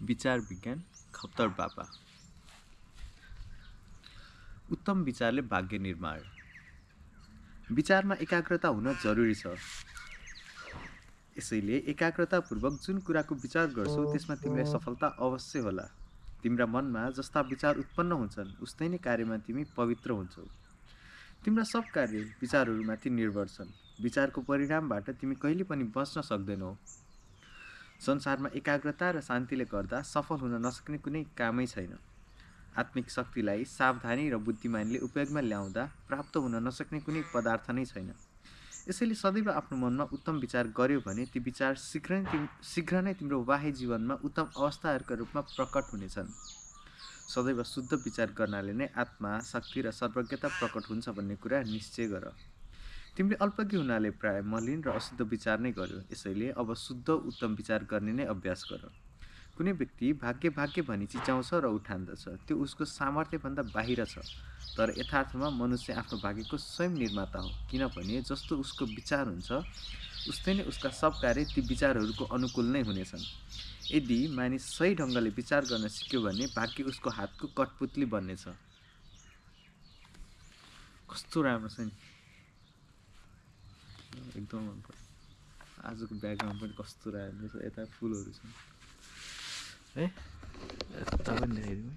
विचार विज्ञान खप्तर बाबा। उत्तम विचारले भाग्य निर्माण। विचारमा एकाग्रता हुन जरुरी छ। यसैले एकाग्रतापूर्वक जुन कुराको विचार गर्छौ त्यसमा तिमीलाई सफलता अवश्य होला। तिम्रा मनमा जस्ता विचार उत्पन्न हुन्छन् उस्तै नै कार्यमा तिमी पवित्र हुन्छौ। तिम्रा सब कार्य विचारहरूमाथि निर्भर छन्। विचारको परिणामबाट तिमी कहिले पनि बच्न सक्दैनौ। संसारमा एकाग्रता र शान्तिले गर्दा सफल हुन नसक्ने कुनै कामै छैन। आत्मिक शक्तिलाई सावधानी र बुद्धिमानीले उपयोगमा ल्याउँदा प्राप्त हुन नसक्ने कुनै पदार्थ नै छैन। यसैले सदैव आफ्नो मनमा उत्तम विचार गर्यो भने ती विचार शीघ्र नै तिम्रो बाह्य जीवनमा उत्तम अवस्थाहरूका रूपमा प्रकट हुनेछन्। सदैव शुद्ध विचार गर्नाले नै आत्मा शक्ति र सर्वज्ञता प्रकट हुन्छ भन्ने कुरा निश्चय गर। तिमीले अल्पज्ञ हुनाले प्राय मलिन र अशुद्ध विचार नै गर्यो। यसैले अब शुद्ध उत्तम विचार गर्ने नै अभ्यास गर। कुनै व्यक्ति भाग्य भाग्य भनी चिच्याउँछ र उठान्दछ, त्यो उसको सामर्थ्यभन्दा बाहिर छ। तर यथार्थमा मनुष्य आफ्नो भाग्यको स्वयं निर्माता हो, किनभने जस्तो उसको विचार हुन्छ उस्तै नै उसका सब कार्य ती विचारहरूको अनुकूल नै हुनेछन्। यदि मानिस सही ढङ्गले विचार गर्न सिक्यो भने भाग्य उसको हातको कठपुतली बन्नेछ। कस्तो राम्रो छ नि, एकदम मन पर्यो। आजको ब्याकग्राउन्ड पनि कस्तो राम्रो छ, यता फुलहरू छ है, यता पनि देखाइदिउँ।